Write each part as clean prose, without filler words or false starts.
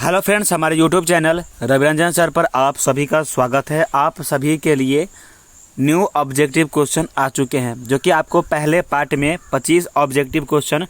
Hello friends, हमारे YouTube channel Raviranjan sir पर आप सभी का स्वागत है। आप सभी के लिए न्यू ऑब्जेक्टिव क्वेश्चन आ चुके हैं, जो कि आपको पहले पार्ट में 25 ऑब्जेक्टिव क्वेश्चन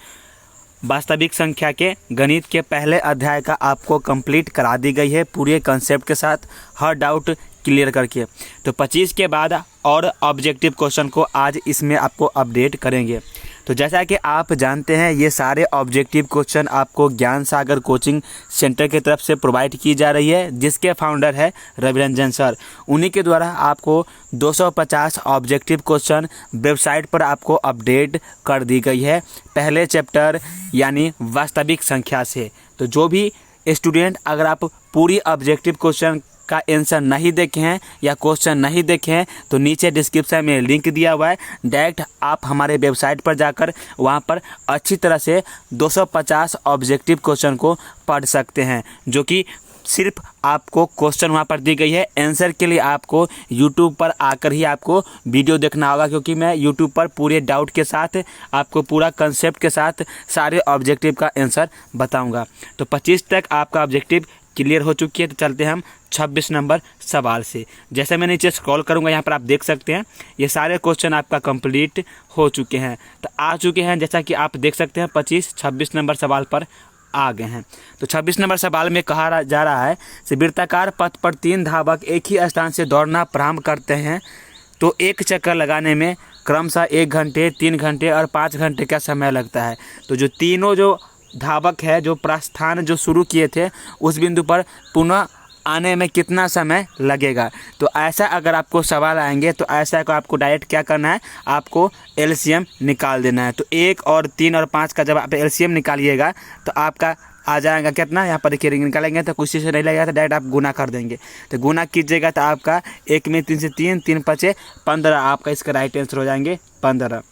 वास्तविक संख्या के गणित के पहले अध्याय का आपको कंप्लीट करा दी गई है, पूरे कंसेप्ट के साथ, हर डाउट क्लियर करके। तो 25 के बाद और ऑब्जेक्टिव क्वेश्चन को आज इसमें आपको अपडेट करेंगे। तो जैसा कि आप जानते हैं, ये सारे ऑब्जेक्टिव क्वेश्चन आपको ज्ञान सागर कोचिंग सेंटर की तरफ से प्रोवाइड की जा रही है, जिसके फाउंडर है रविरंजन सर। उन्हीं के द्वारा आपको 250 ऑब्जेक्टिव क्वेश्चन वेबसाइट पर आपको अपडेट कर दी गई है, पहले चैप्टर यानी वास्तविक संख्या से। तो जो भी स्टूडेंट अगर आप पूरी ऑब्जेक्टिव क्वेश्चन का आंसर नहीं देखे हैं या क्वेश्चन नहीं देखे हैं, तो नीचे डिस्क्रिप्शन में लिंक दिया हुआ है, डायरेक्ट आप हमारे वेबसाइट पर जाकर वहां पर अच्छी तरह से 250 ऑब्जेक्टिव क्वेश्चन को पढ़ सकते हैं, जो कि सिर्फ आपको क्वेश्चन वहाँ पर दी गई है। आंसर के लिए आपको यूट्यूब पर आकर ही आपको वीडियो देखना होगा, क्योंकि मैं यूट्यूब पर पूरे डाउट के साथ आपको पूरा कंसेप्ट के साथ सारे ऑब्जेक्टिव का आंसर बताऊंगा। तो 25 तक आपका ऑब्जेक्टिव क्लियर हो चुकी है। तो चलते हैं हम 26 नंबर सवाल से। जैसे मैं नीचे स्क्रॉल करूंगा, यहाँ पर आप देख सकते हैं ये सारे क्वेश्चन आपका कंप्लीट हो चुके हैं, तो आ चुके हैं। जैसा कि आप देख सकते हैं 26 नंबर सवाल पर आ गए हैं। तो 26 नंबर सवाल में कहा जा रहा है कि वृत्ताकार पथ पर 3 धावक एक ही स्थान से दौड़ना प्रारंभ करते हैं, तो एक चक्कर लगाने में क्रमशः 1 घंटे, 3 घंटे और 5 घंटे का समय लगता है। तो जो तीनों जो धावक है, जो प्रस्थान जो शुरू किए थे, उस बिंदु पर पुनः आने में कितना समय लगेगा। तो ऐसा अगर आपको सवाल आएंगे, तो ऐसा को आपको डायरेक्ट क्या करना है, आपको एलसीएम निकाल देना है। तो 1 और 3 और 5 का जब आप एलसीएम निकालिएगा, तो आपका आ जाएगा कितना। यहाँ पर देखिए रिंग निकालेंगे तो कुछ से नहीं लगेगा, तो डायरेक्ट आप गुना कर देंगे। तो गुना कीजिएगा तो आपका 1 में 3 से 3, 3 5 15, आपका इसका राइट आंसर हो जाएंगे 15।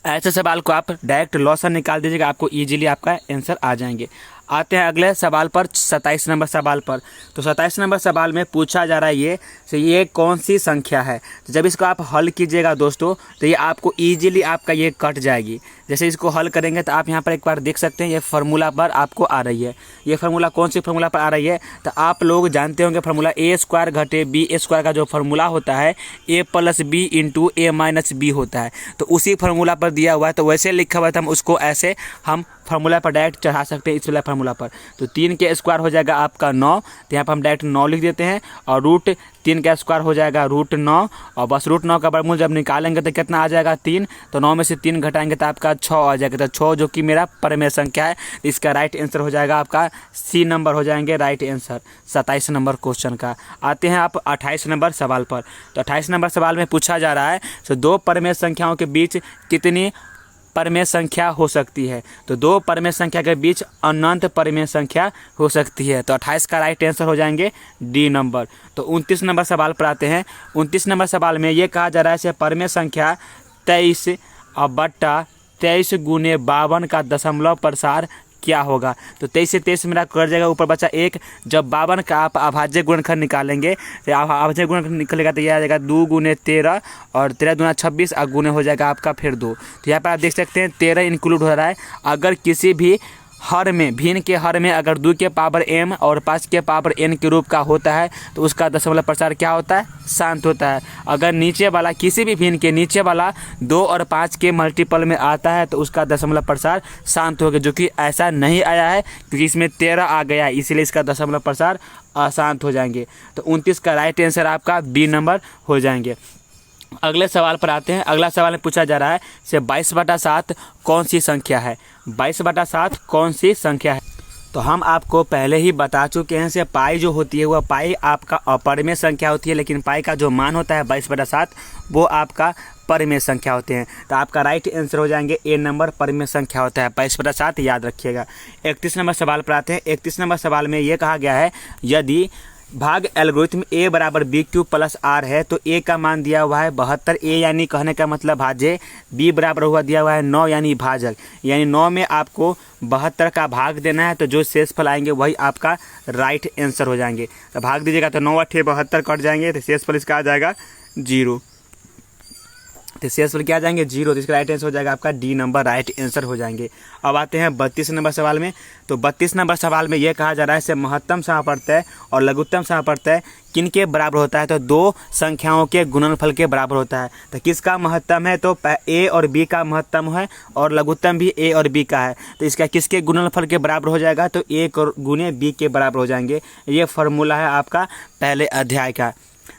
ऐसे सवाल को आप डायरेक्ट लॉसन निकाल दीजिएगा, आपको इजीली आपका आंसर आ जाएंगे। आते हैं अगले सवाल पर, 27 नंबर सवाल पर। तो 27 नंबर सवाल में पूछा जा रहा है ये कौन सी संख्या है। तो जब इसको आप हल कीजिएगा दोस्तों, तो ये आपको इजीली आपका ये कट जाएगी। जैसे इसको हल करेंगे तो आप यहाँ पर एक बार देख सकते हैं, ये फार्मूला पर आपको आ रही है। ये फार्मूला कौन सी फार्मूला पर आ रही है, तो आप लोग जानते होंगे फार्मूला a² घटे b² का जो फार्मूला होता है, a + b × a - b होता है। तो उसी फार्मूला पर दिया हुआ है, तो वैसे लिखा हुआ था, हम उसको ऐसे हम फार्मूला पर डायरेक्ट चढ़ा सकते हैं, इस वाला फार्मूला पर। तो 3 के स्क्वायर हो जाएगा आपका 9, तो यहाँ पर हम डायरेक्ट 9 लिख देते हैं, और √3 का स्क्वायर हो जाएगा √9, और बस √9 का वर्गमूल जब निकालेंगे तो कितना आ जाएगा 3। तो 9 में से 3 घटाएंगे तो आपका 6 आ जाएगा। तो 6 जो कि मेरा परिमेय संख्या है, इसका राइट आंसर हो जाएगा आपका सी नंबर हो जाएंगे राइट आंसर 27 नंबर क्वेश्चन का। आते हैं आप 28 नंबर सवाल पर। तो 28 नंबर सवाल में पूछा जा रहा है, तो 2 परिमेय संख्याओं के बीच कितनी परिमेय संख्या हो सकती है। तो 2 परिमेय संख्या के बीच अनंत परिमेय संख्या हो सकती है। तो 28 का राइट आंसर हो जाएंगे डी नंबर। तो 29 नंबर सवाल पर आते हैं। 29 नंबर सवाल में ये कहा जा रहा है परिमेय संख्या 23/23 × 52 का दशमलव प्रसार क्या होगा। तो 23 से 23 मेरा कर जाएगा, ऊपर बचा 1। जब 52 का आप अभाज्य गुणनखंड निकालेंगे, तो अभाज्य गुणनखंड निकलेगा तो यह आ जाएगा 2 × 13 और 13 दूना 26 और गुणे हो जाएगा आपका फिर 2। तो यहाँ पर आप देख सकते हैं 13 इंक्लूड हो रहा है। अगर किसी भी हर में, भिन्न के हर में अगर 2 के पावर m और 5 के पावर n के रूप का होता है, तो उसका दशमलव प्रसार क्या होता है, शांत होता है। अगर नीचे वाला किसी भी भिन्न के नीचे वाला 2 और 5 के मल्टीपल में आता है, तो उसका दशमलव प्रसार शांत होगा, जो कि ऐसा नहीं आया है, क्योंकि इसमें 13 आ गया, इसलिए इसका दशमलव प्रसार अशांत हो जाएंगे। तो 29 का राइट आंसर आपका बी नंबर हो जाएंगे। अगले सवाल पर आते हैं। अगला सवाल में पूछा जा रहा है 22/7 कौन सी संख्या है। 22/7 कौन सी संख्या है। तो हम आपको पहले ही बता चुके हैं, पाई जो होती है वह पाई आपका अपरिमेय संख्या होती है, लेकिन पाई का जो मान होता है 22/7 वो आपका परिमेय संख्या होते हैं। तो आपका राइट आंसर हो जाएंगे ए नंबर, परिमेय संख्या होता है 22/7, याद रखिएगा। 31 नंबर सवाल पर आते हैं। 31 नंबर सवाल में ये कहा गया है, यदि भाग एल्गोरिथम a = b³ + r है, तो a का मान दिया हुआ है 72, a यानी कहने का मतलब भाज्य, b बराबर हुआ दिया हुआ है 9 यानी भाजक, यानी 9 में आपको 72 का भाग देना है, तो जो शेषफल आएंगे वही आपका राइट आंसर हो जाएंगे। तो भाग दीजिएगा तो 9 × 8 = 72 कट जाएंगे, तो शेषफल इसका आ जाएगा 0। तो शेष पर क्या आ जाएंगे 0, तो इसका राइट आंसर हो जाएगा आपका डी नंबर राइट आंसर हो जाएंगे। अब आते हैं 32 नंबर सवाल में। तो 32 नंबर सवाल में यह कहा जा रहा है से महत्तम समापवर्तय और लघुत्तम समापवर्तय किन के बराबर होता है, तो दो संख्याओं के गुणनफल के बराबर होता है। तो किसका महत्तम है, तो ए और बी का महत्तम है और लघुत्तम भी ए और बी का है। तो इसका किसके गुणनफल के बराबर हो जाएगा, तो ए गुने बी के बराबर हो जाएंगे। ये फार्मूला है आपका पहले अध्याय का।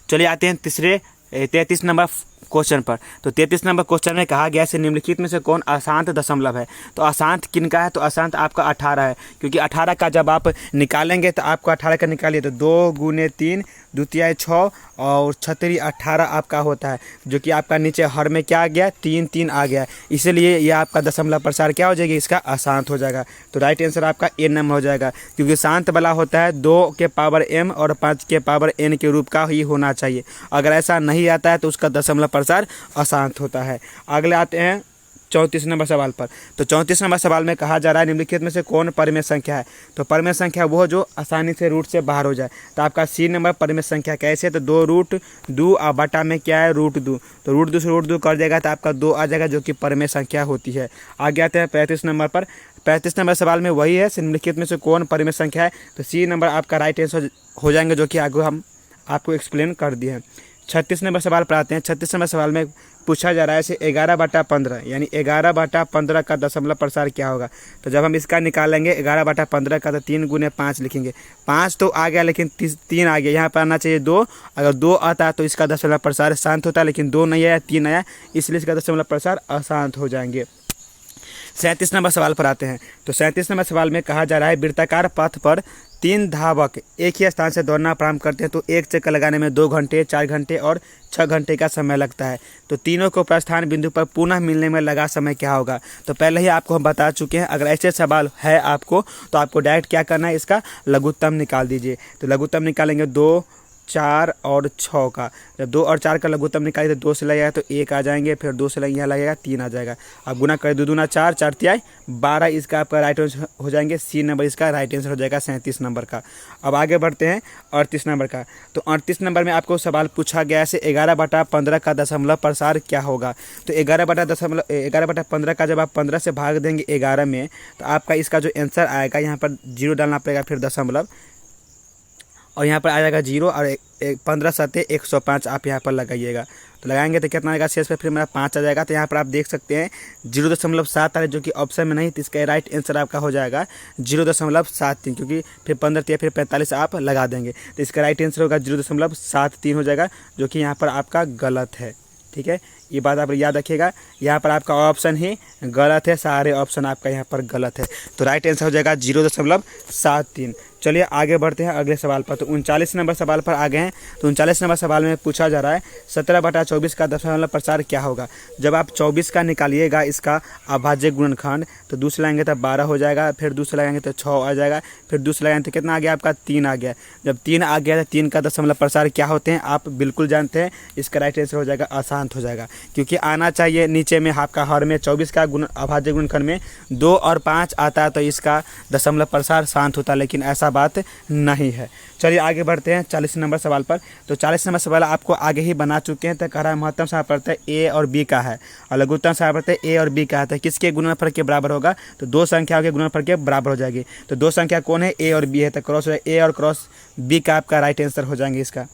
चलिए आते हैं 33 नंबर क्वेश्चन पर। तो 33 नंबर क्वेश्चन में कहा गया है निम्नलिखित में से कौन अशांत दशमलव है। तो अशांत किन का है, तो अशांत आपका 18 है, क्योंकि 18 का जब आप निकालेंगे तो आपको 18 का निकालिए तो 2 गुने 3 द्वितीय 6 और छतरी 18 आपका होता है, जो कि आपका नीचे हर में क्या आ गया 3 3 आ गया, इसलिए ये आपका दशमलव प्रसार क्या हो जाएगी, इसका अशांत हो जाएगा। तो राइट आंसर आपका ए नंबर हो जाएगा, क्योंकि शांत वाला होता है 2 के पावर m और 5 के पावर n के रूप का ही होना चाहिए। अगर ऐसा नहीं आता है तो उसका दशमलव प्रसार अशांत होता है। अगले आते हैं 34 नंबर सवाल पर। तो 34 नंबर सवाल में कहा जा रहा है निम्नलिखित में से कौन परिमेय संख्या है। तो परिमेय संख्या वो जो आसानी से रूट से बाहर हो जाए। तो आपका सी नंबर परिमेय संख्या कैसे, तो 2√2 और बटा में क्या है √2, तो √2 से √2 कर देगा तो आपका 2 आ जाएगा, जो कि परिमेय संख्या होती है। आगे आते हैं 35 नंबर पर। 35 नंबर सवाल में वही है निम्नलिखित में से कौन परिमेय संख्या है। तो सी नंबर आपका राइट आंसर हो जाएंगे, जो कि आगे हम आपको एक्सप्लेन कर दिए हैं। 36 नंबर सवाल पर आते हैं। 36 नंबर सवाल में पूछा जा रहा है 11/15 यानी 11/15 का दशमलव प्रसार क्या होगा। तो जब हम इसका निकालेंगे 11/15 का, तो 3 गुने 5 लिखेंगे। 5 तो आ गया लेकिन 3 आ गया, यहाँ पर आना चाहिए 2। अगर 2 आता है तो इसका दशमलव प्रसार शांत होता है, लेकिन 2 नहीं आया 3 आया, इसलिए इसका दशमलव प्रसार अशांत हो जाएंगे। 37 नंबर सवाल पर आते हैं। तो 37 नंबर सवाल में कहा जा रहा है वृत्ताकार पथ पर 3 धावक एक ही स्थान से दौड़ना प्रारंभ करते हैं, तो एक चक्कर लगाने में 2 घंटे, 4 घंटे और 6 घंटे का समय लगता है। तो तीनों को प्रस्थान बिंदु पर पुनः मिलने में लगा समय क्या होगा। तो पहले ही आपको हम बता चुके हैं, अगर ऐसे सवाल है आपको तो आपको डायरेक्ट क्या करना है, इसका लघुत्तम निकाल दीजिए। तो लघुत्तम निकालेंगे 2, 4 और 6 का। जब 2 और 4 का लघुत्तम निकालिए तो 2 से लगेगा तो 1 आ जाएंगे, फिर 2 से यहाँ लगेगा 3 आ जाएगा। अब गुना करें 2 दूना 4, 4 तिहाई 12, इसका आपका राइट आंसर हो जाएंगे। सी नंबर इसका राइट आंसर हो जाएगा 37 नंबर का। अब आगे बढ़ते हैं 38 नंबर का। तो 38 नंबर में आपको सवाल पूछा गया है 11/15 का दशमलव प्रसार क्या होगा। तो 11/15 का जब आप 15 से भाग देंगे 11 में, तो आपका इसका जो आंसर आएगा, यहाँ पर 0 डालना पड़ेगा, फिर दशमलव, और यहाँ पर आ जाएगा 0 और 15 7 105 आप यहाँ पर लगाइएगा। तो लगाएंगे तो कितना आएगा, शेष पे फिर मेरा 5 आ जाएगा। तो यहाँ पर आप देख सकते हैं 0.7 आ रहा है, जो कि ऑप्शन में नहीं, तो इसका राइट आंसर आपका हो जाएगा 0.73, क्योंकि फिर 15 तिया फिर 45 आप लगा देंगे, तो इसका राइट आंसर होगा 0.73 हो जाएगा, जो कि यहाँ पर आपका गलत है। ठीक है, ये बात आप याद रखिएगा, यहाँ पर आपका ऑप्शन ही गलत है, सारे ऑप्शन आपका यहाँ पर गलत है। तो राइट आंसर हो जाएगा 0.73। चलिए आगे बढ़ते हैं अगले सवाल पर। तो 39 नंबर सवाल पर आ गए हैं। तो 39 नंबर सवाल में पूछा जा रहा है 17/24 का दशमलव प्रसार क्या होगा। जब आप 24 का निकालिएगा इसका अभाज्य गुणनखंड, तो दूसरे लगाएंगे तो 12 हो जाएगा, फिर दूसरे लगाएंगे तो 6 आ जाएगा, फिर दूसरे लगाएंगे तो कितना आ गया आपका 3 आ गया। जब 3 आ गया तो 3 का दशमलव प्रसार क्या होते हैं आप बिल्कुल जानते हैं, इसका राइट आंसर हो जाएगा अशांत हो जाएगा, क्योंकि आना चाहिए नीचे में आपका हर में 24 का अभाज्य गुणनखंड में 2 और 5 आता है, तो इसका दशमलव प्रसार शांत होता है, लेकिन ऐसा बात नहीं है। चलिए आगे बढ़ते हैं 40 नंबर सवाल पर। तो 40 नंबर सवाल आपको आगे ही बना चुके हैं। तो कह रहा है महत्तम समापवर्तय ए और बी का है और लघुत्तम समापवर्तय ए और बी का है, तो किसके गुणनफल के बराबर होगा। तो दो संख्याओं के गुणनफल के बराबर हो जाएगी। तो दो संख्या कौन है, ए और बी है, तो क्रॉस ए और क्रॉस बी का आपका राइट आंसर हो जाएंगे इसका।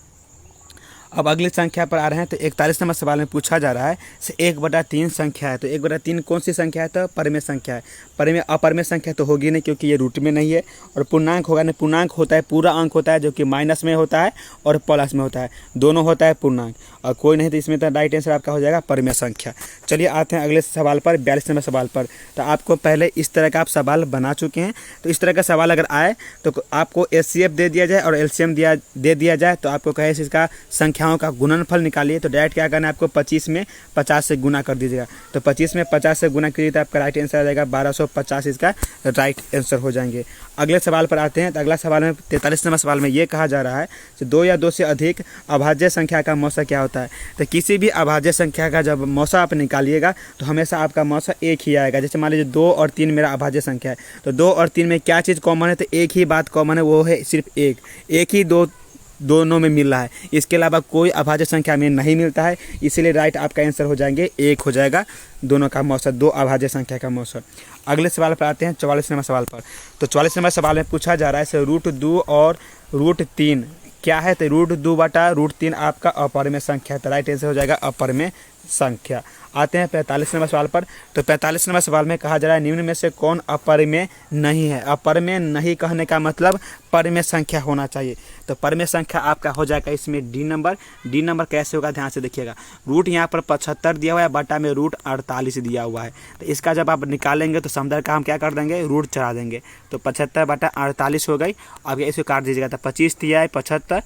अब अगली संख्या पर आ रहे हैं। तो 41 नंबर सवाल में पूछा जा रहा है 1/3 संख्या है। तो 1/3 कौन सी संख्या है, तो परिमेय संख्या है। परिमेय अपरिमेय संख्या तो होगी नहीं, क्योंकि ये रूट में नहीं है, और पूर्णांक होगा नहीं। पूर्णांक होता है पूरा अंक होता है, जो कि माइनस में होता है और प्लस में होता है, दोनों होता है पूर्णांक, और कोई नहीं, तो इसमें तो राइट आंसर आपका हो जाएगा परिमेय संख्या। चलिए आते हैं अगले सवाल पर 42 नंबर सवाल पर। तो आपको पहले इस तरह का आप सवाल बना चुके हैं। तो इस तरह का सवाल अगर आए तो आपको एचसीएफ दे दिया जाए और एलसीएम दे दिया जाए, तो आपको कहे इसका संख्याओं का गुणनफल निकालिए। तो डायरेक्ट क्या करना है आपको, 25 में 50 से गुना कर दीजिएगा। तो 25 में 50 से गुना कीजिए तो आपका राइट आंसर आ जाएगा 1250, इसका राइट आंसर हो जाएंगे। अगले सवाल पर आते हैं। तो अगला सवाल में 43 नंबर सवाल में ये कहा जा रहा है कि 2 या 2 से अधिक अभाज्य संख्या का मौसा क्या होता है। तो किसी भी अभाज्य संख्या का जब मौसा आप निकालिएगा तो हमेशा आपका मौसा एक ही आएगा। जैसे मान लीजिए 2 और 3 मेरा अभाज्य संख्या है, तो 2 और 3 में क्या चीज़ कॉमन है, तो एक ही बात कॉमन है, वो है सिर्फ एक ही दोनों में मिल रहा है, इसके अलावा कोई अभाज्य संख्या में नहीं मिलता है, इसीलिए राइट आपका आंसर हो जाएंगे 1 हो जाएगा दोनों का मौसा, 2 अभाज्य संख्या का मौसा। अगले सवाल पर आते हैं 44 नंबर सवाल पर। तो 44 नंबर सवाल में पूछा जा रहा है से √2 और √3 क्या है। तो √2 बटा √3 आपका अपरिमेय संख्या है, तो राइट आंसर हो जाएगा अपरिमेय संख्या। आते हैं 45 नंबर सवाल पर। तो 45 नंबर सवाल में कहा जा रहा है निम्न में से कौन अपरिमेय नहीं है। अपरिमेय नहीं कहने का मतलब परिमेय संख्या होना चाहिए, तो परिमेय संख्या आपका हो जाएगा इसमें डी नंबर। डी नंबर कैसे होगा ध्यान से देखिएगा, रूट यहाँ पर 75 दिया हुआ है, बटा में √48 दिया हुआ है, तो इसका जब आप निकालेंगे तो समझदार का हम क्या कर देंगे, रूट चढ़ा देंगे, तो 75 बटा 48 हो गई। अब इसको काट दीजिएगा, तो 25 दिया है 75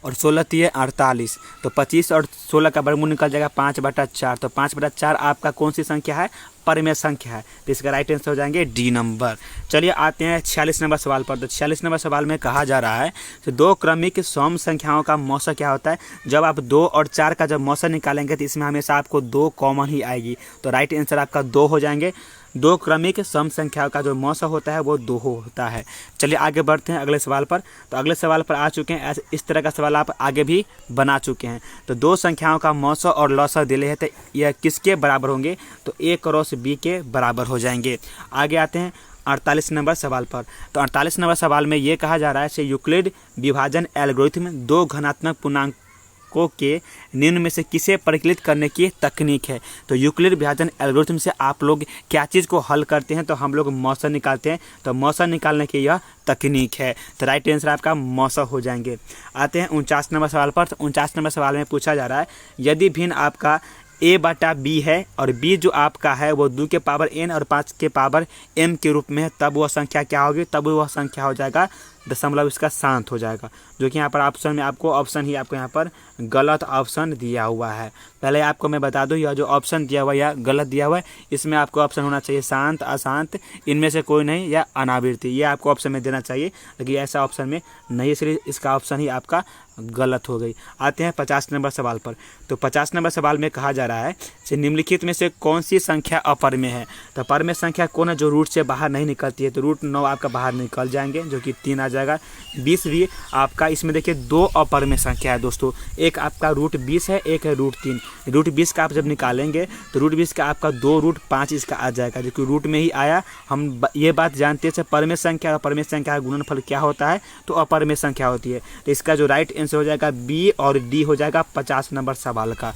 और 16 दिए 48, तो 25 और 16 का वर्गमूल निकल जाएगा 5/4, तो 5/4 आपका कौन सी संख्या है, परिमेय संख्या है, तो इसका राइट आंसर हो जाएंगे डी नंबर। चलिए आते हैं 46 नंबर सवाल पर। तो 46 नंबर सवाल में कहा जा रहा है तो 2 क्रमिक सम संख्याओं का मौसा क्या होता है। जब आप 2 और 4 का जब मौसा निकालेंगे तो इसमें हमेशा आपको 2 कॉमन ही आएगी, तो राइट आंसर आपका 2 हो जाएंगे। 2 क्रमिक सम संख्याओं का जो मौसा होता है वो 2 होता है। चलिए आगे बढ़ते हैं अगले सवाल पर। तो अगले सवाल पर आ चुके हैं, इस तरह का सवाल आप आगे भी बना चुके हैं। तो 2 संख्याओं का मौसा और लौसा दिले हैं, तो यह किसके बराबर होंगे, तो A क्रॉस B के बराबर हो जाएंगे। आगे आते हैं 48 नंबर सवाल पर। तो 48 नंबर सवाल में ये कहा जा रहा है यूक्लिड विभाजन एल्गोरिथम 2 घनात्मक पूर्णांकों के निम्न में से किसे परिकलित करने की तकनीक है। तो यूक्लिड विभाजन एल्गोरिथम से आप लोग क्या चीज़ को हल करते हैं, तो हम लोग मौसा निकालते हैं, तो मौसा निकालने की यह तकनीक है, तो राइट आंसर आपका मौसा हो जाएंगे। आते हैं 49 नंबर सवाल पर। तो 49 नंबर सवाल में पूछा जा रहा है यदि भिन्न आपका A बटा B है और B जो आपका है वो 2 के पावर n और 5 के पावर m के रूप में है, तब वह संख्या क्या होगी, तब वह संख्या हो जाएगा दशमलव इसका शांत हो जाएगा, जो कि यहाँ पर ऑप्शन में आपको ऑप्शन ही आपको यहाँ पर गलत ऑप्शन दिया हुआ है। पहले आपको मैं बता दूँ यह जो ऑप्शन दिया हुआ है या गलत दिया हुआ है, इसमें आपको ऑप्शन होना चाहिए शांत, अशांत, इनमें से कोई नहीं, या अनावृत्ति, ये आपको ऑप्शन में देना चाहिए, लेकिन ऐसा ऑप्शन में नहीं, इसलिए इसका ऑप्शन ही आपका गलत हो गई। आते हैं 50 नंबर सवाल पर। तो 50 नंबर सवाल में कहा जा रहा है कि निम्नलिखित में से कौन सी संख्या अपरिमेय है। तो अपरिमेय संख्या कौन है, जो रूट से बाहर नहीं निकलती है, तो √9 आपका बाहर निकल जाएंगे, जो कि 3 आ जाएगा। 20 भी आपका, इसमें देखिए 2 अपरिमेय संख्या है दोस्तों, एक आपका √20 है, एक है √3। √20 का आप जब निकालेंगे तो √20 का आपका 2 √5 इसका आ जाएगा, जो कि रूट में ही आया। हम ये बात जानते हैं परिमेय संख्या और परिमेय संख्या का गुणनफल क्या होता है, तो अपरिमेय संख्या होती है, तो इसका जो राइट आंसर हो जाएगा बी और डी हो जाएगा 50 नंबर सवाल का।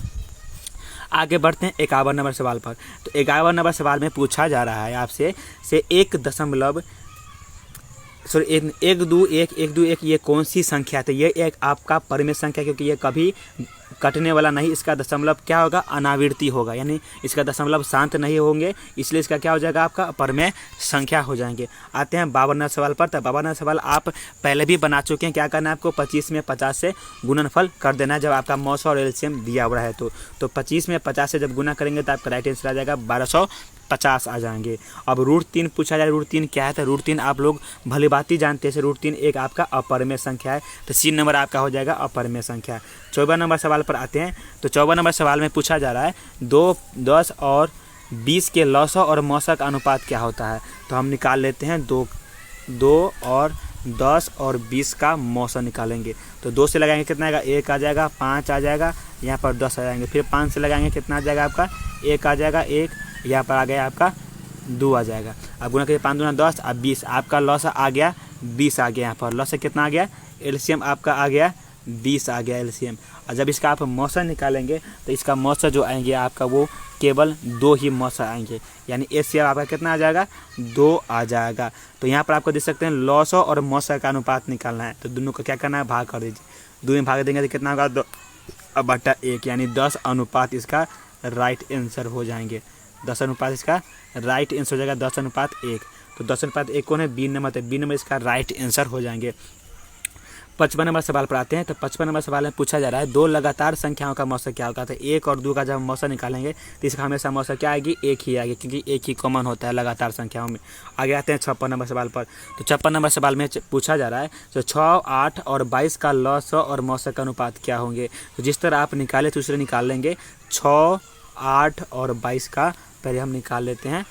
आगे बढ़ते हैं 51 नंबर सवाल पर। तो 51 नंबर सवाल में पूछा जा रहा है आपसे से 1.121 ये कौन सी संख्या है। तो ये एक आपका परिमेय संख्या, क्योंकि ये कभी कटने वाला नहीं, इसका दशमलव क्या होगा, अनावृत्ति होगा, यानी इसका दशमलव शांत नहीं होंगे, इसलिए इसका क्या हो जाएगा, आपका परिमेय संख्या हो जाएंगे। आते हैं 52 सवाल पर। तो 52 सवाल आप पहले भी बना चुके हैं। क्या करना है आपको, 25 में 50 से गुणनफल कर देना है जब आपका मौसा और एलसीएम दिया हुआ है, तो 25 में 50 से जब गुना करेंगे तो आपका राइट आंसर आ जाएगा 1250 आ जाएंगे। अब √3 पूछा जाए, √3 क्या है, तो √3 आप लोग भली बात ही जानते हैं, √3 एक आपका अपरिमेय संख्या है, तो C नंबर आपका हो जाएगा अपरिमेय संख्या। 54 नंबर सवाल पर आते हैं। तो 54 नंबर सवाल में पूछा जा रहा है 2, 10 और 20 के लौसा और मौसा का अनुपात क्या होता है। तो हम निकाल लेते हैं 2 और 10 और 20 का मौसा निकालेंगे, तो 2 से लगाएंगे कितना आएगा, 1 आ जाएगा, 5 आ जाएगा, यहाँ पर 10 आ जाएंगे, फिर 5 से लगाएंगे कितना आ जाएगा आपका, 1 आ जाएगा, 1 यहाँ पर आ गया आपका 2 आ जाएगा। अब गुना करिए 5 दूना 10 अब 20, आपका लौसा आ गया 20 आ गया, यहाँ पर लौसा कितना आ गया, एलसीएम आपका आ गया 20 आ गया एलसीएम। और जब इसका आप मौसा निकालेंगे तो इसका मौसा जो आएंगे आपका वो केवल 2 ही मौसा आएंगे, यानी एलसीएम आपका कितना आ जाएगा, 2 आ जाएगा। तो यहाँ पर आपको देख सकते हैं लौसा और मौसा का अनुपात निकालना है, तो दोनों को क्या करना है, भाग कर दीजिए, 2 में भाग देंगे तो कितना होगा, 2/1, यानी 10 अनुपात इसका राइट आंसर हो जाएंगे। 10 अनुपात इसका राइट आंसर हो जाएगा 10:1। तो 10:1 कौन है, बी नंबर, तो बी नंबर इसका राइट आंसर हो जाएंगे। 55 नंबर सवाल पर आते हैं। तो 55 नंबर सवाल में पूछा जा रहा है 2 लगातार संख्याओं का मौसा क्या होगा। तो 1 और 2 का जब मौसा निकालेंगे तो इसका हमेशा मौसा क्या आएगी, 1 ही आएगी, क्योंकि 1 ही कॉमन होता है लगातार संख्याओं में। आगे आते हैं 56 नंबर सवाल पर। तो 56 नंबर सवाल में पूछा जा रहा है तो 6, 8 और 22 का लौसा और मौसा का अनुपात क्या होंगे। तो जिस तरह आप निकाले दूसरे निकाल लेंगे, 6, 8 और 22 का पहले हम निकाल लेते हैं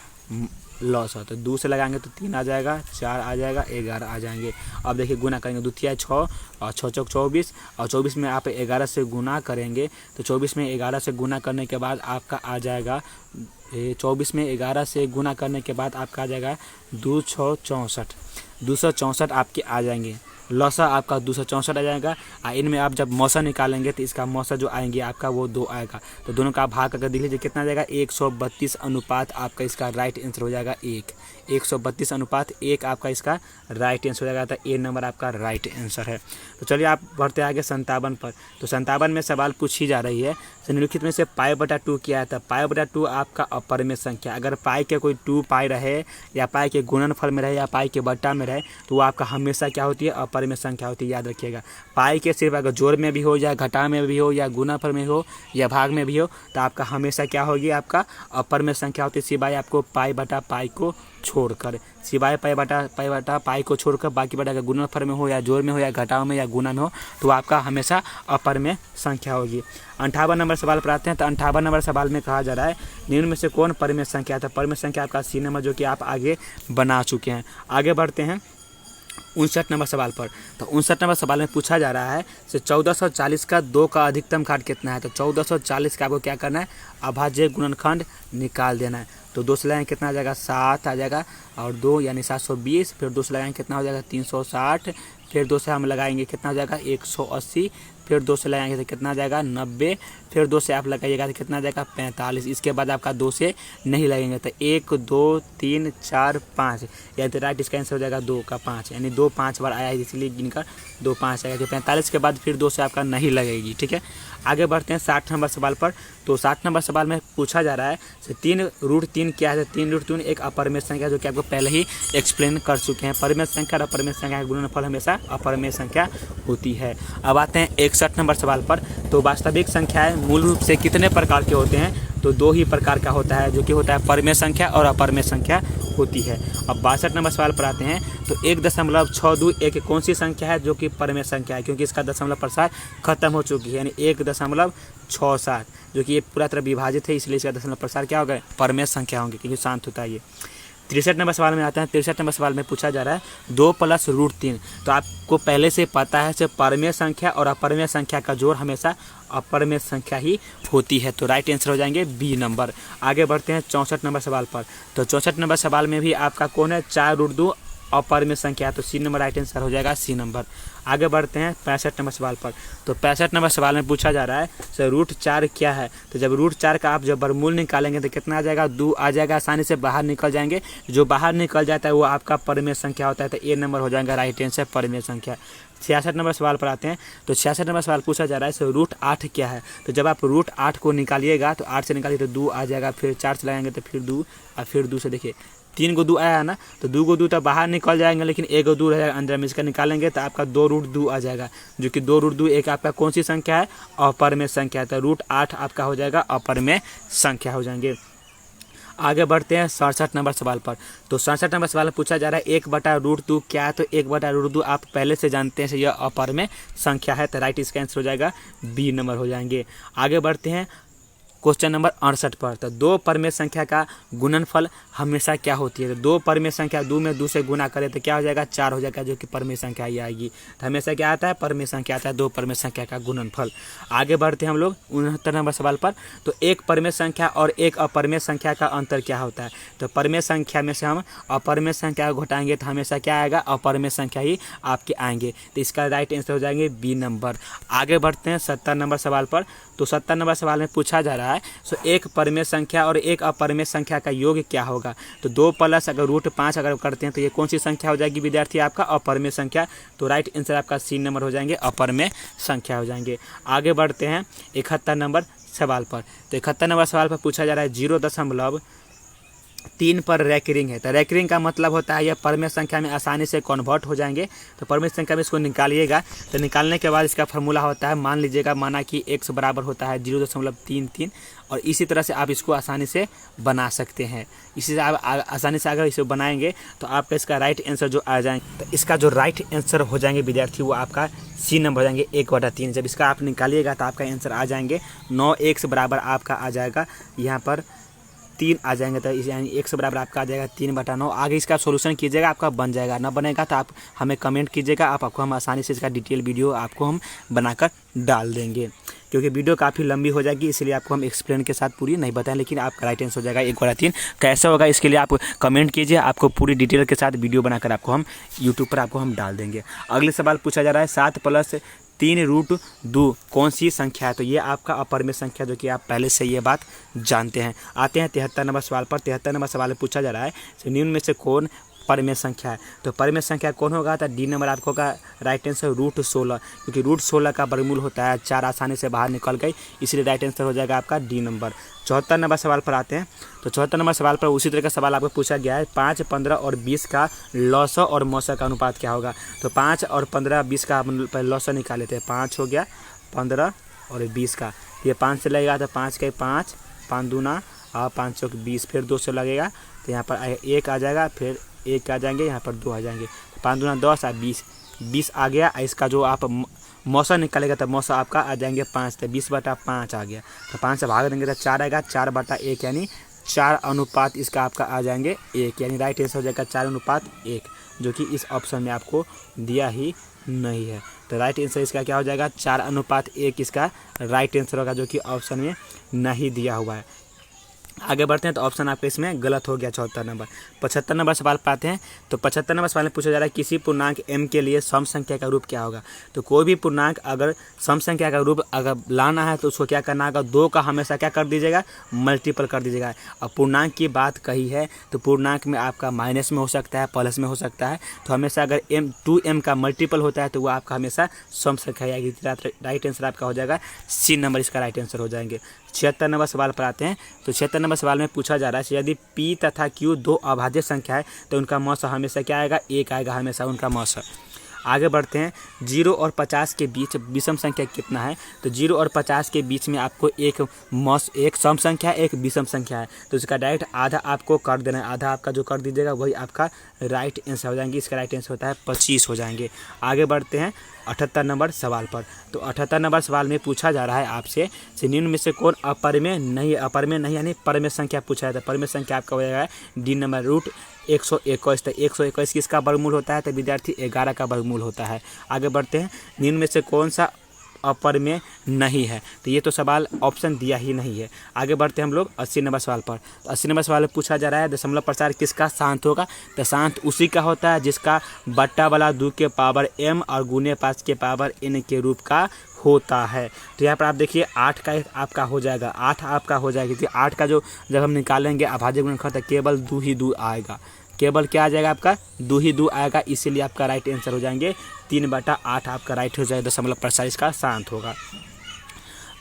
लॉस है। तो 2 से लगाएंगे तो 3 आ जाएगा, 4 आ जाएगा, 11 आ जाएंगे। अब देखिए गुना करेंगे, 2 तिया 6 और 6 चौक 24 और 24 में आप 11 से गुना करेंगे तो 24 में 11 से गुना करने के बाद आपका आ जाएगा 24 में 11 से गुना करने के बाद आपका आ जाएगा 264 आपके आ जाएंगे। लौसा आपका 264 आ जाएगा। इनमें आप जब मौसा निकालेंगे तो इसका मौसा जो आएंगे आपका वो 2 आएगा। तो दोनों का भाग अगर देख लीजिए कितना आ जाएगा 132 अनुपात आपका इसका राइट आंसर हो जाएगा 132 अनुपात 1 आपका इसका राइट आंसर हो जाएगा। तो ए नंबर आपका राइट आंसर है। तो चलिए आप बढ़ते आगे 57 पर। तो 57 में सवाल पूछी जा रही है निम्नलिखित में से π/2 क्या है। तो π/2 आपका अपर में संख्या, अगर पाई के कोई 2 पाई रहे या पाई के गुणनफल में रहे या पाई के बट्टा में रहे तो वो आपका हमेशा क्या होती है, अपर में संख्या होती है। याद रखिएगा पाई के सिर्फ अगर जोड़ में भी हो या घटा में भी हो या गुणनफल में हो या भाग में भी हो तो आपका हमेशा क्या होगी, आपका अपर में संख्या होती है, सिवाय आपको π/पाई को छोड़कर, सिवाय पाई को छोड़कर बाकी बटा अगर गुणनफल में हो या जोड़ में हो या घटाव में या गुणा में हो तो आपका हमेशा अपर में संख्या होगी। 58 नंबर सवाल पर आते हैं। तो 58 नंबर सवाल में कहा जा रहा है निम्न में से कौन परिमेय संख्या है। तो परिमेय संख्या आपका सी नंबर जो कि आप आगे बना चुके हैं। आगे बढ़ते हैं 59 नंबर सवाल पर। तो 59 नंबर सवाल में पूछा जा रहा है 1440 का 2 का अधिकतम घात कितना है। तो 1440 का आपको क्या करना है, अभाज्य गुणनखंड निकाल देना है। तो 2 से लगाएंगे कितना आ जाएगा 7 आ जाएगा और 2 यानी 720, फिर 2 से लगाएंगे कितना हो जाएगा 360, फिर 2 से हम लगाएंगे कितना हो जाएगा 180, फिर 2 से लगाएंगे तो कितना आ जाएगा 90, फिर 2 से आप लगाइएगा तो कितना आ जाएगा 45। इसके बाद आपका 2 से नहीं लगेंगे तो 1 2 3 4 5 यानी तो राइट इसका आंसर हो जाएगा 2 का 5, यानी 2 5 बार आया है इसलिए गिनकर 2 5 आएगा। तो 45 के बाद फिर 2 से आपका नहीं लगेगी। ठीक है, आगे बढ़ते हैं 60 नंबर सवाल पर। तो 60 नंबर सवाल में पूछा जा रहा है 3√3 क्या है। 3√3 एक अपरिमेय संख्या जो कि आपको पहले ही एक्सप्लेन कर चुके हैं। परिमेय संख्या और अपरिमेय संख्या का गुणनफल हमेशा अपरिमेय संख्या होती है। अब आते हैं 61 नंबर सवाल पर। तो वास्तविक संख्याएं मूल रूप से कितने प्रकार के होते हैं। तो 2 ही प्रकार का होता है जो कि होता है परिमेय संख्या और अपरिमेय संख्या होती है। अब 62 नंबर सवाल पर आते हैं। तो 1.62 एक कौन सी संख्या है जो कि परिमेय संख्या है, क्योंकि इसका दशमलव प्रसार खत्म हो चुकी है, यानी 1.67 जो कि ये पूरा तरह विभाजित है इसलिए इसका दशमलव प्रसार क्या होगा, परिमेय संख्या होंगे क्योंकि शांत होता है ये। 63 नंबर सवाल में आते हैं। 63 नंबर सवाल में पूछा जा रहा है 2 + √3। तो आपको पहले से पता है सिर्फ परिमेय संख्या और अपरिमेय संख्या का जोड़ हमेशा अपरिमेय संख्या ही होती है। तो राइट आंसर हो जाएंगे बी नंबर। आगे बढ़ते हैं 64 नंबर सवाल पर। तो 64 नंबर सवाल में भी आपका कौन है 4√2 अपरिमेय संख्या है। तो सी नंबर राइट आंसर हो जाएगा सी नंबर। आगे बढ़ते हैं 65 नंबर सवाल पर। तो 65 नंबर सवाल में पूछा जा रहा है सर √4 क्या है। तो जब √4 का आप जब वर्गमूल निकालेंगे तो कितना आ जाएगा 2 आ जाएगा, आसानी से बाहर निकल जाएंगे। जो बाहर निकल जाता है वो आपका परिमेय संख्या होता है। तो ए नंबर हो जाएगा राइट आंसर परिमेय संख्या। 66 नंबर सवाल पर आते हैं। तो 66 नंबर सवाल पूछा जा रहा है सर √8 क्या है। तो जब आप √8 को निकालिएगा तो 8 से निकालिए तो 2 आ जाएगा, फिर 4 से लगाएंगे तो फिर 2 और फिर 2 से देखिए 3 को 2 आया है ना, तो 2 को 2 तो बाहर निकल जाएंगे लेकिन 1 को 2 रहेगा अंदर में, इसका निकालेंगे तो आपका 2√2 आ जाएगा, जो कि 2√2 एक आपका कौन सी संख्या है, अपरिमेय संख्या है। तो √8 आपका हो जाएगा अपरिमेय संख्या हो जाएंगे। आगे बढ़ते हैं 67 नंबर सवाल पर। तो 67 नंबर सवाल पूछा जा रहा है 1/√2 क्या है। तो 1/√2 आप पहले से जानते हैं यह अपरिमेय संख्या है। तो राइट इसका आंसर हो जाएगा बी नंबर हो जाएंगे। आगे बढ़ते हैं क्वेश्चन नंबर 68 पर। तो 2 परिमेय संख्या का गुणनफल हमेशा क्या होती है। तो 2 परिमेय संख्या 2 में 2 से गुना करें तो क्या हो जाएगा 4 हो जाएगा, जो कि परिमेय संख्या ही आएगी। तो हमेशा क्या आता है परिमेय संख्या आता है 2 परिमेय संख्या का गुणनफल। आगे बढ़ते हैं हम लोग 69 नंबर सवाल पर। तो एक परिमेय संख्या और एक अपरिमेय संख्या का अंतर क्या होता है। तो परिमेय संख्या में से हम अपरिमेय संख्या को घटाएंगे तो हमेशा क्या आएगा अपरिमेय संख्या ही आपके आएंगे। तो इसका राइट आंसर हो जाएंगे बी नंबर। आगे बढ़ते हैं 70 नंबर सवाल पर। तो 70 नंबर सवाल में पूछा जा रहा है सो एक परिमेय संख्या और एक अपरिमेय संख्या का योग क्या होगा। तो 2 + अगर √5 अगर करते हैं तो ये कौन सी संख्या हो जाएगी विद्यार्थी, आपका अपरिमेय संख्या। तो राइट आंसर आपका सी नंबर हो जाएंगे अपरिमेय संख्या हो जाएंगे। आगे बढ़ते हैं 71 नंबर सवाल पर। तो 71 नंबर सवाल पर पूछा जा रहा है 0.3 पर रैकरिंग है। तो रैकरिंग का मतलब होता है यह परिमेय संख्या में आसानी से कन्वर्ट हो जाएंगे। तो परिमेय संख्या में इसको निकालिएगा तो निकालने के बाद इसका फार्मूला होता है, मान लीजिएगा माना कि x बराबर होता है 0.33 और इसी तरह से आप इसको आसानी से बना सकते हैं। इसी से आप आसानी से अगर इसे बनाएंगे तो आपका इसका राइट आंसर जो आ जाएंगे, तो इसका जो राइट आंसर हो जाएंगे विद्यार्थी वो आपका सी नंबर हो जाएंगे 1/3। जब इसका आप निकालिएगा तो आपका आंसर आ जाएंगे 9x बराबर आपका आ जाएगा यहाँ पर 3 आ जाएंगे, तो यानी 1 बराबर आपका आ जाएगा 3/9। आगे इसका सोल्यूशन कीजिएगा, आपका बन जाएगा। ना बनेगा तो आप हमें कमेंट कीजिएगा, आपको हम आसानी से इसका डिटेल वीडियो आपको हम बनाकर डाल देंगे। क्योंकि वीडियो काफ़ी लंबी हो जाएगी, इसलिए आपको हम एक्सप्लेन के साथ पूरी नहीं बताएं, लेकिन आपका राइट आंसर हो जाएगा 1/3। कैसे होगा इसके लिए आप कमेंट कीजिए, आपको पूरी डिटेल के साथ वीडियो बनाकर आपको हम यूट्यूब पर आपको हम डाल देंगे। अगले सवाल पूछा जा रहा है 7 + 3√2 कौन सी संख्या है? तो ये आपका अपर में संख्या, जो कि आप पहले से ये बात जानते हैं। आते हैं 73 नंबर सवाल पर। 73 नंबर सवाल में पूछा जा रहा है निम्न में से कौन परमेय संख्या है? तो परमेय संख्या कौन होगा? तो डी नंबर आपको का राइट आंसर √16, क्योंकि √16 का वर्गमूल होता है 4, आसानी से बाहर निकल गई, इसलिए राइट आंसर हो जाएगा आपका डी नंबर। 74 नंबर सवाल पर आते हैं। तो 74 नंबर सवाल पर उसी तरह का सवाल आपको पूछा गया है 5, 15 और 20 का लॉसा और मौसा का अनुपात क्या होगा? तो 5 और 15, 20 का लॉसा निकाल लेते हैं। 5 हो गया, 15 और 20 का, ये 5 से लगेगा तो 5 के 5, 5 दूना और 5 चौक 20, फिर 2 से लगेगा तो यहाँ पर 1 आ जाएगा, फिर 1 आ जाएंगे, यहाँ पर 2 आ जाएंगे, 5 दूना 10 और 20 आ गया। इसका जो आप मौसा निकालेगा तो मौसा आपका आ जाएंगे 5, तो 20/5 आ गया। तो 5 से भाग देंगे तो 4 आएगा, 4/1 यानी 4 अनुपात इसका आपका आ जाएंगे 1, यानी राइट आंसर हो जाएगा 4:1, जो कि इस ऑप्शन में आपको दिया ही नहीं है। तो राइट आंसर इसका क्या हो जाएगा? 4:1 इसका राइट आंसर होगा, जो कि ऑप्शन में नहीं दिया हुआ है। आगे बढ़ते हैं तो ऑप्शन आपके इसमें गलत हो गया 74 नंबर। 75 नंबर सवाल पाते हैं। तो 75 नंबर सवाल में पूछा जा रहा है किसी पूर्णांक m के लिए सम संख्या का रूप क्या होगा? तो कोई भी पूर्णांक अगर सम संख्या का रूप अगर लाना है तो उसको क्या करना होगा? 2 का हमेशा क्या कर दीजिएगा? मल्टीपल कर दीजिएगा। अब पूर्णांक की बात कही है तो पूर्णांक में आपका माइनस में हो सकता है, प्लस में हो सकता है, तो हमेशा अगर 2m का मल्टीपल होता है तो वो आपका हमेशा सम संख्या आएगी। राइट आंसर आपका हो जाएगा C नंबर, इसका राइट आंसर हो जाएंगे। 76 नंबर सवाल पर आते हैं। तो 76 नंबर सवाल में पूछा जा रहा है यदि P तथा Q 2 अभाज्य संख्या है तो उनका मौसा हमेशा क्या आएगा? 1 आएगा हमेशा उनका मौसा। आगे बढ़ते हैं 0 और 50 के बीच विषम संख्या कितना है? तो 0 और 50 के बीच में आपको एक सम संख्या, एक विषम संख्या है, तो इसका डायरेक्ट आधा आपको कर देना है। आधा आपका जो कर दीजिएगा वही आपका राइट आंसर हो जाएंगे। इसका राइट आंसर होता है 25 हो जाएंगे। आगे बढ़ते हैं 78 नंबर सवाल पर। तो 78 नंबर सवाल में पूछा जा रहा है आपसे निम्न में से कौन अपरमेय नहीं? अपरमेय नहीं यानी परमेय संख्या पूछा जाता है। परमेय संख्या आपका हो जाएगा डी नंबर √121। तो 121 किसका वर्गमूल होता है? तो विद्यार्थी 11 का वर्गमूल होता है। आगे बढ़ते हैं निम्न में से कौन सा अपरमेय नहीं है? तो ये तो सवाल ऑप्शन दिया ही नहीं है। आगे बढ़ते हैं हम लोग 80 नंबर सवाल पर। तो 80 नंबर सवाल में पूछा जा रहा है दशमलव प्रसार किसका शांत होगा? तो शांत उसी का होता है जिसका बट्टा वाला 2 के पावर m और गुने 5 के पावर n के रूप का होता है। तो यहाँ पर आप देखिए 8 का आपका हो जाएगा, 8 आपका हो जाएगा, क्योंकि 8 का जो जब हम निकालेंगे अभाज्य गुणनखंड तो केवल 2 ही 2 आएगा, केवल क्या आ जाएगा आपका? 2 ही 2 आएगा, इसीलिए आपका राइट आंसर हो जाएंगे 3/8 आपका राइट हो जाएगा, दशमलव प्रसार इसका शांत होगा।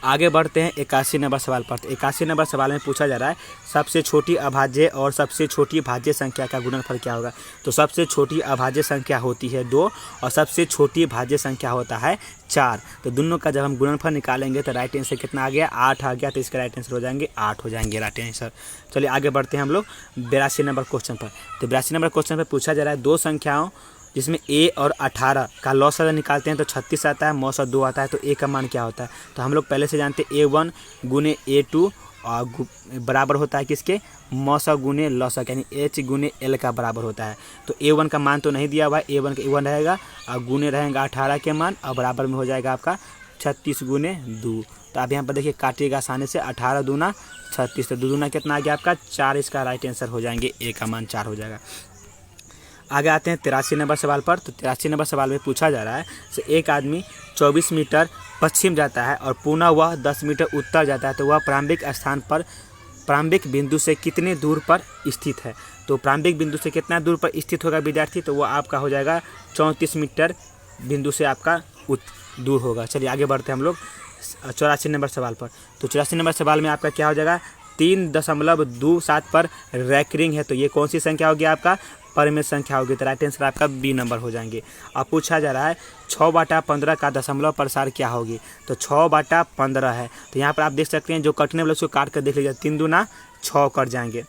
आगे बढ़ते हैं 81 नंबर सवाल पर। 81 नंबर सवाल में पूछा जा रहा है सबसे छोटी अभाज्य और सबसे छोटी भाज्य संख्या का गुणनफल क्या होगा? तो सबसे छोटी अभाज्य संख्या होती है 2 और सबसे छोटी भाज्य संख्या होता है 4। तो दोनों का जब हम गुणनफल निकालेंगे तो राइट आंसर कितना आ गया? 8 आ गया, तो इसका राइट आंसर हो जाएंगे 8 हो जाएंगे राइट आंसर। चलिए आगे बढ़ते हैं हम लोग 82 नंबर क्वेश्चन पर। तो 82 नंबर क्वेश्चन पर पूछा जा रहा है 2 संख्याओं जिसमें a और 18 का लॉसा निकालते हैं तो 36 आता है, मौसा 2 आता है, तो a का मान क्या होता है? तो हम लोग पहले से जानते हैं a1 गुने a2 और बराबर होता है किसके? मौसा गुने लॉसा, यानी h गुने l का बराबर होता है। तो a1 का मान तो नहीं दिया हुआ है, a1 का a1 रहेगा और गुने रहेगा 18 के मान और बराबर में हो जाएगा आपका 36 गुने 2। तो आप यहाँ पर देखिए काटिएगा आसानी से, 18 दूना 36, तो 2 दूना कितना आ गया आपका? 4। इसका राइट आंसर हो जाएंगे, a का मान 4 हो जाएगा। आगे आते हैं 83 नंबर सवाल पर। तो 83 नंबर सवाल में पूछा जा रहा है एक आदमी 24 मीटर पश्चिम जाता है और पुनः वह 10 मीटर उत्तर जाता है, तो वह प्रारंभिक स्थान पर प्रारंभिक बिंदु से कितने दूर पर स्थित है? तो प्रारंभिक बिंदु से कितना दूर पर स्थित होगा विद्यार्थी? तो वह आपका हो जाएगा 34 मीटर बिंदु से आपका दूर होगा। चलिए आगे बढ़ते हैं हम लोग 84 नंबर सवाल पर। तो 84 नंबर सवाल में आपका क्या हो जाएगा? 3.27 पर रैंकिंग है, तो ये कौन सी संख्या होगी? आपका परमेय संख्या होगी। तो राइट आंसर आपका बी नंबर हो जाएंगे। अब पूछा जा रहा है 6/15 का दशमलव प्रसार क्या होगी? तो 6/15 है, तो यहाँ पर आप देख सकते हैं जो कटने वाले उसको काट कर देख लीजिए, 3 दूना 6 कट जाएंगे।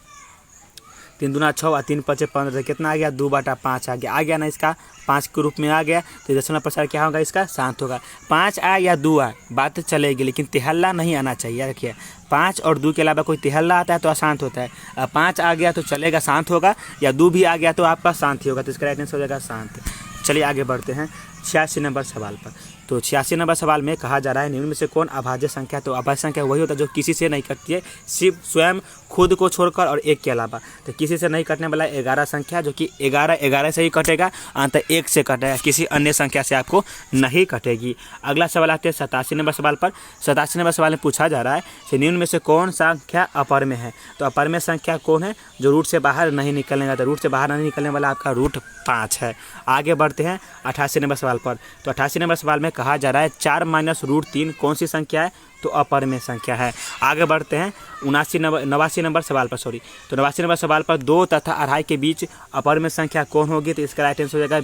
3 दूना 6 और 3 5 15, कितना आ गया 2/5 आ गया ना, इसका 5 के रूप में आ गया। तो दशमलव प्रसार क्या होगा, इसका शांत होगा। 5 आए या 2 आए बात चलेगी, लेकिन तिहल्ला नहीं आना चाहिए। रखिए 5 और 2 के अलावा कोई तिहल्ला आता है तो अशांत होता है। अब 5 आ गया तो चलेगा, शांत होगा, या 2 भी आ गया तो आपका शांत ही होगा। तो इसका राइट आंसर हो जाएगा शांत। चलिए आगे बढ़ते हैं 86 नंबर सवाल पर। तो 86 नंबर सवाल में कहा जा रहा है निम्न में से कौन अभाज्य संख्या। तो अभाज्य संख्या वही होता है जो किसी से नहीं कटती है, सिर्फ स्वयं खुद को छोड़कर और एक के अलावा। तो किसी से नहीं कटने वाला 11 संख्या, जो कि 11 से ही कटेगा, अंत 1 से कटेगा, किसी अन्य संख्या से आपको नहीं कटेगी। अगला सवाल आते हैं 87 नंबर सवाल पर। 87 नंबर सवाल में पूछा जा रहा है कि निम्न में से कौन संख्या अपर में है। तो अपर में संख्या कौन है, जो रूट से बाहर नहीं निकलेगा। तो रूट से बाहर नहीं निकलने वाला आपका रूट 5 है। आगे बढ़ते हैं 88 नंबर सवाल पर। तो 88 नंबर सवाल में कहा जा रहा है 4 - √3 कौन सी संख्या है। तो अपर में संख्या है। आगे बढ़ते हैं 89 नंबर सवाल पर। तो 89 नंबर सवाल पर 2 तथा 2.5 के बीच अपर में संख्या कौन होगी। तो इसका राइट आंसर हो जाएगा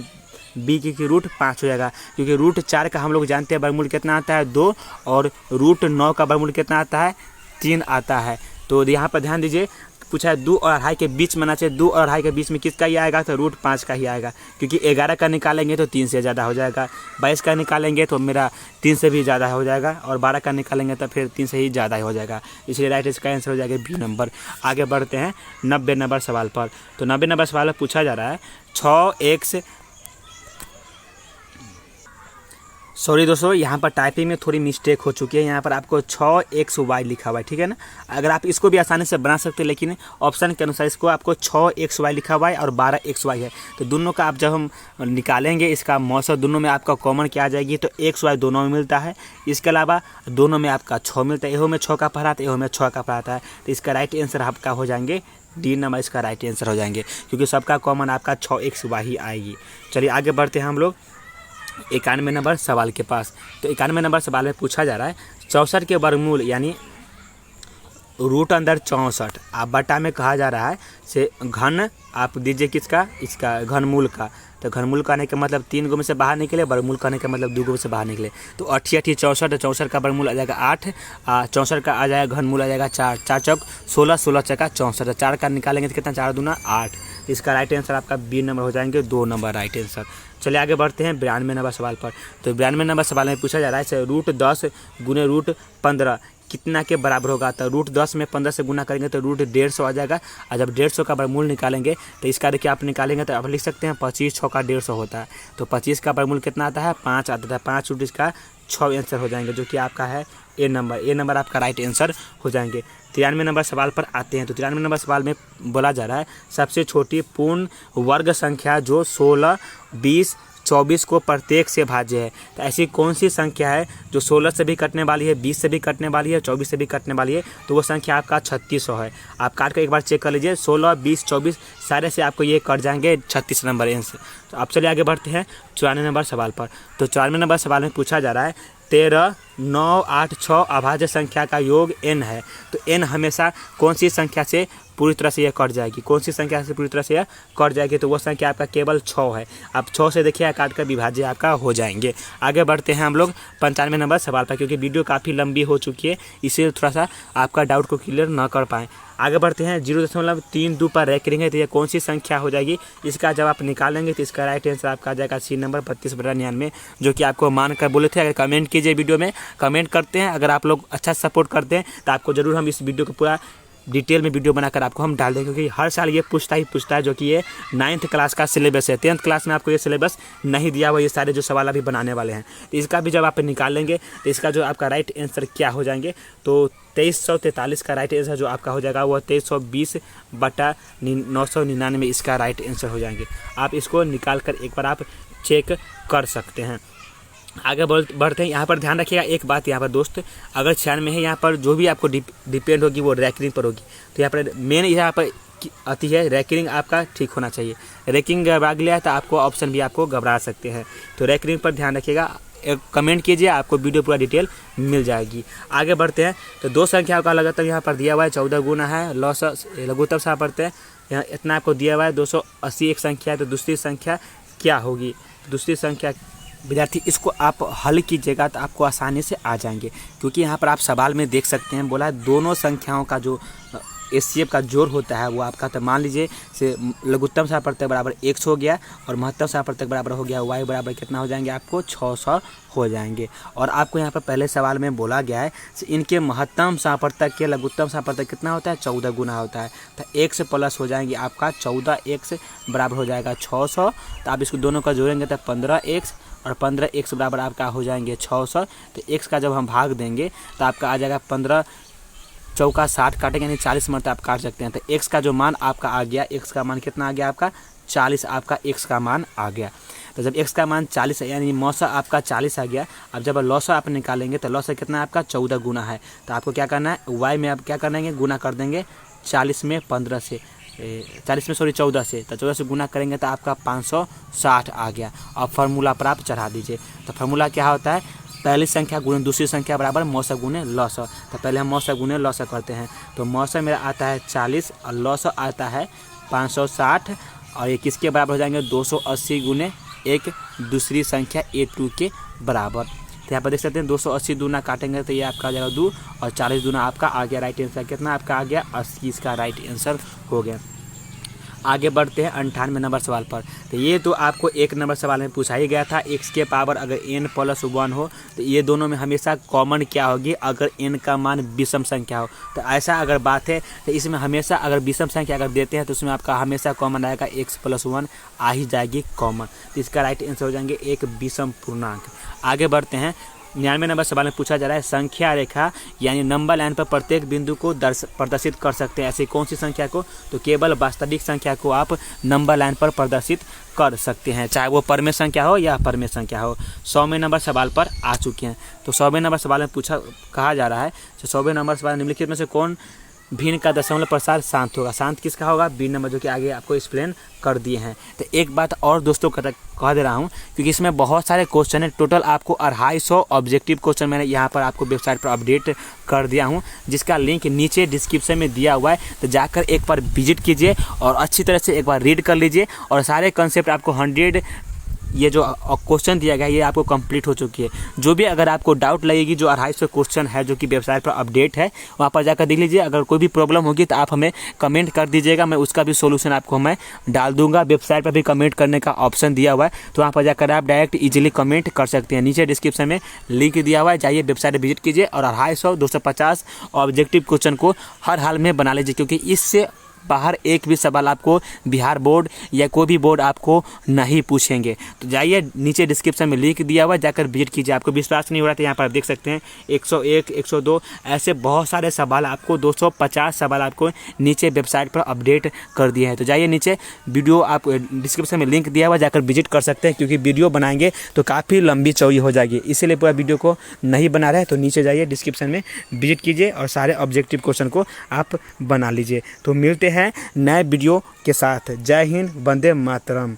बी, की रूट 5 हो जाएगा, क्योंकि रूट 4 का हम लोग जानते हैं वर्गमूल कितना आता है 2, और रूट 9 का वर्गमूल कितना आता है 3 आता है। तो यहाँ पर ध्यान दीजिए, पूछा है 2 और 2.5 के बीच में आना चाहिए। 2 और 2.5 के बीच में किसका ही आएगा, तो रूट 5 का ही आएगा, क्योंकि 11 का निकालेंगे तो 3 से ज़्यादा हो जाएगा, 22 का निकालेंगे तो मेरा 3 से भी ज़्यादा हो जाएगा, और 12 का निकालेंगे तो फिर 3 से ही ज़्यादा ही हो जाएगा। इसलिए राइट इसका आंसर हो जाएगा बी नंबर। आगे बढ़ते हैं 90 नंबर सवाल पर। तो 90 नंबर सवाल में पूछा जा रहा है 6x, सॉरी दोस्तों, यहाँ पर टाइपिंग में थोड़ी मिस्टेक हो चुकी है। यहाँ पर आपको 6xy लिखा हुआ है, ठीक है ना। अगर आप इसको भी आसानी से बना सकते हैं, लेकिन ऑप्शन के अनुसार इसको आपको 6xy लिखा हुआ है और 12xy है। तो दोनों का आप जब हम निकालेंगे इसका मौसम, दोनों में आपका कॉमन क्या आ जाएगी, तो xy दोनों में मिलता है। इसके अलावा दोनों में आपका 6 मिलता है, एहो में 6 का पढ़ा था, एहो में 6 का पढ़ा था। तो इसका राइट आंसर आपका हो जाएंगे डी नंबर, इसका राइट आंसर हो जाएंगे, क्योंकि सबका कॉमन आपका 6xy ही आएगी। चलिए आगे बढ़ते हैं हम लोग 91 नंबर सवाल के पास। तो 91 नंबर सवाल में पूछा जा रहा है 64 के वर्गमूल यानी रूट अंदर 64 आप बटा में कहा जा रहा है से घन आप दीजिए किसका, इसका घनमूल का। तो घनमूल का आने का मतलब 3 गो में से बाहर निकले, वर्गमूल का आने का मतलब 2 गो में से बाहर निकले। तो 8 8 64, 64 का वर्गमूल आ जाएगा 8, 64 का आ जाएगा घनमूल आ जाएगा 4, 4 चौक 16, 16 चौका 64, 4 का निकालेंगे तो कितना 4 दूना 8। इसका राइट आंसर आपका बी नंबर हो जाएंगे, 2 नंबर राइट आंसर। चलिए आगे बढ़ते हैं 92 नंबर सवाल पर। तो 92 नंबर सवाल में पूछा जा रहा है रूट 10 गुने रूट 15 कितना के बराबर होगा। तो रूट 10 में 15 से गुना करेंगे तो रूट 150 आ जाएगा, और जब 150 का वर्गमूल निकालेंगे तो इसका देखिए आप निकालेंगे तो आप लिख सकते हैं 25 6 का 150 होता है। तो 25 का वर्गमूल कितना आता है 5 आता है, 5 रूट इसका 6 आंसर हो जाएंगे, जो कि आपका है ए नंबर। ए नंबर आपका राइट आंसर हो जाएंगे। 93 नंबर सवाल पर आते हैं। तो 93 नंबर सवाल में बोला जा रहा है सबसे छोटी पूर्ण वर्ग संख्या जो 16, 20, 24 को प्रत्येक से भाज्य है। तो ऐसी कौन सी संख्या है जो 16 से भी कटने वाली है, 20 से भी कटने वाली है, 24 से भी कटने वाली है। तो वो संख्या आपका 3600 है। आप काट कर एक बार चेक कर लीजिए, 16, 20, 24 सारे से आपको ये कट जाएंगे 36 नंबर आंसर। तो आप चलिए आगे बढ़ते हैं 94 नंबर सवाल पर। तो 94 नंबर सवाल में पूछा जा रहा है 13, 9, 8, 6 अभाज्य संख्या का योग n है। तो n हमेशा कौन सी संख्या से पूरी तरह से यह कट जाएगी, कौन सी संख्या से पूरी तरह से यह कट जाएगी। तो वो संख्या आपका केवल 6 है। आप 6 से देखिए काट कर विभाज्य आपका हो जाएंगे। आगे बढ़ते हैं हम लोग 95 नंबर सवाल पर, क्योंकि वीडियो काफ़ी लंबी हो चुकी है, इसलिए थोड़ा सा आपका डाउट को क्लियर ना कर पाएँ। आगे बढ़ते हैं 0.32 पर रैंक करेंगे तो ये कौन सी संख्या हो जाएगी। इसका जब आप निकालेंगे तो इसका राइट आंसर आपका आ जाएगा सी नंबर 32/99, जो कि आपको मान कर बोले थे। अगर कमेंट कीजिए, वीडियो में कमेंट करते हैं, अगर आप लोग अच्छा सपोर्ट करते हैं तो आपको ज़रूर हम इस वीडियो को पूरा डिटेल में वीडियो बनाकर आपको हम डाल देंगे, क्योंकि हर साल ये पूछता है, जो कि ये 9th क्लास का सिलेबस है। 10th क्लास में आपको ये सिलेबस नहीं दिया हुआ, ये सारे जो सवाल अभी बनाने वाले हैं। तो इसका भी जब आप निकालेंगे तो इसका जो आपका राइट आंसर क्या हो जाएंगे, तो 2343 का राइट आंसर जो आपका हो जाएगा वो 2320/999 इसका राइट आंसर हो जाएंगे। आप इसको निकाल कर एक बार आप चेक कर सकते हैं। आगे बढ़ते हैं। यहाँ पर ध्यान रखिएगा एक बात, यहाँ पर दोस्त अगर 96 में है, यहाँ पर जो भी आपको डिपेंड होगी वो रैंकिंग पर होगी। तो यहाँ पर मेन यहाँ पर आती है रैंकिंग आपका ठीक होना चाहिए। रैंकिंग गड़बड़ा गया है तो आपको ऑप्शन भी आपको घबरा सकते हैं। तो रैंकिंग पर ध्यान रखिएगा, कमेंट कीजिए, आपको वीडियो पूरा डिटेल मिल जाएगी। आगे बढ़ते हैं। तो 2 संख्याओं का लगातार यहाँ पर दिया हुआ है, 14 गुना है, लघुत्तम सा पढ़ते हैं। यहाँ इतना आपको दिया हुआ है, 280 एक संख्या है। तो दूसरी संख्या क्या होगी, दूसरी संख्या विद्यार्थी इसको आप हल कीजिएगा तो आपको आसानी से आ जाएंगे, क्योंकि यहाँ पर आप सवाल में देख सकते हैं बोला है दोनों संख्याओं का जो एचसीएफ का जोड़ होता है वो आपका, तो मान लीजिए से लघुत्तम सापत्यक बराबर x हो गया और महत्तम सापत्यक बराबर हो गया y बराबर कितना हो जाएंगे आपको 600 हो जाएंगे। और आपको यहाँ पर पहले सवाल में बोला गया है इनके महत्तम सापत्यक के लघुत्तम सापत्यक कितना होता है 14 गुना होता है, तो x प्लस हो जाएंगे आपका 14x बराबर हो जाएगा 600। तो आप इसको दोनों का जोड़ेंगे तो 15x और 15x बराबर आपका हो जाएंगे 600। तो x का जब हम भाग देंगे तो आपका आ जाएगा 15 चौका 60 काटेंगे यानी 40 मरतबा आप काट सकते हैं। तो x का जो मान आपका आ गया, x का मान कितना आ गया आपका 40 आपका x का मान आ गया। तो जब x का मान 40 है यानी मौसा आपका 40 आ गया, अब जब लौसा आप निकालेंगे तो लौसा कितना आपका 14 गुना है। तो आपको क्या करना है y में आप क्या करेंगे गुना कर देंगे 40 में 15 से 40 में 14 से, तो 14 से गुना करेंगे तो आपका 560 आ गया। अब फार्मूला पर आप चढ़ा दीजिए। तो फार्मूला क्या होता है पहली संख्या गुणे दूसरी संख्या बराबर मौसा गुणे लौसा। तो पहले हम मौसा गुणे लौसा करते हैं। तो मौसा मेरा आता है 40 और लौसा आता है 560 और ये किसके बराबर हो जाएंगे 280 गुणे एक दूसरी संख्या A2 के बराबर। तो यहाँ पर देख सकते हैं 280 दूना काटेंगे तो ये आपका आ जाएगा 2 और 40 दूना आपका आ गया राइट आंसर। कितना आपका आ गया 80, इसका राइट आंसर हो गया। आगे बढ़ते हैं 98 नंबर सवाल पर। तो ये तो आपको 1 नंबर सवाल में पूछा ही गया था x के पावर अगर n+1 हो तो ये दोनों में हमेशा कॉमन क्या होगी अगर n का मान विषम संख्या हो। तो ऐसा अगर बात है तो इसमें हमेशा अगर विषम संख्या अगर देते हैं तो उसमें आपका हमेशा कॉमन आएगा x+1 आ ही जाएगी कॉमन। तो इसका राइट आंसर हो जाएंगे एक विषम पूर्णांक। आगे बढ़ते हैं 99 नंबर सवाल में पूछा जा रहा है संख्या रेखा यानी नंबर लाइन पर प्रत्येक बिंदु को प्रदर्शित कर सकते हैं। ऐसी कौन सी संख्या को, तो केवल वास्तविक संख्या को आप नंबर लाइन पर प्रदर्शित कर सकते हैं, चाहे वो परमेय संख्या हो या परमेय संख्या हो। 100वें नंबर सवाल पर आ चुके हैं। तो 100वें नंबर सवाल में कहा जा रहा है 100वें नंबर सवाल निम्नलिखित में से कौन भिन्न का दशमलव प्रसार शांत होगा। शांत किसका होगा बी नंबर, जो कि आगे आपको एक्सप्लेन कर दिए हैं। तो एक बात और दोस्तों कह दे रहा हूँ क्योंकि इसमें बहुत सारे क्वेश्चन है, टोटल आपको 250 ऑब्जेक्टिव क्वेश्चन मैंने यहाँ पर आपको वेबसाइट पर अपडेट कर दिया हूँ जिसका लिंक नीचे डिस्क्रिप्शन में दिया हुआ है। तो जाकर एक बार विजिट कीजिए और अच्छी तरह से एक बार रीड कर लीजिए और सारे कंसेप्ट आपको 100 ये जो क्वेश्चन दिया गया है ये आपको कंप्लीट हो चुकी है। जो भी अगर आपको डाउट लगेगी जो 250 क्वेश्चन है जो कि वेबसाइट पर अपडेट है वहाँ पर जाकर देख लीजिए। अगर कोई भी प्रॉब्लम होगी तो आप हमें कमेंट कर दीजिएगा, मैं उसका भी सोल्यूशन आपको मैं डाल दूंगा। वेबसाइट पर भी कमेंट करने का ऑप्शन दिया हुआ है तो वहाँ पर जाकर आप डायरेक्ट इजीली कमेंट कर सकते हैं। नीचे डिस्क्रिप्शन में लिंक दिया हुआ है, जाइए वेबसाइट विजिट कीजिए और 250 250 ऑब्जेक्टिव क्वेश्चन को हर हाल में बना लीजिए क्योंकि इससे बाहर एक भी सवाल आपको बिहार बोर्ड या कोई भी बोर्ड आपको नहीं पूछेंगे। तो जाइए नीचे डिस्क्रिप्शन में लिंक दिया हुआ है, जाकर विजिट कीजिए। आपको विश्वास नहीं हो रहा तो यहाँ पर आप देख सकते हैं 101 102 ऐसे बहुत सारे सवाल आपको 250 सवाल आपको नीचे वेबसाइट पर अपडेट कर दिए हैं। तो जाइए नीचे वीडियो आप डिस्क्रिप्शन में लिंक दिया हुआ है, जाकर विजिट कर सकते हैं क्योंकि वीडियो बनाएंगे तो काफ़ी लंबी चौड़ी हो जाएगी, इसीलिए पूरा वीडियो को नहीं बना रहे। तो नीचे जाइए डिस्क्रिप्शन में विजिट कीजिए और सारे ऑब्जेक्टिव क्वेश्चन को आप बना लीजिए। तो मिलते हैं नए वीडियो के साथ। जय हिंद, वंदे मातरम।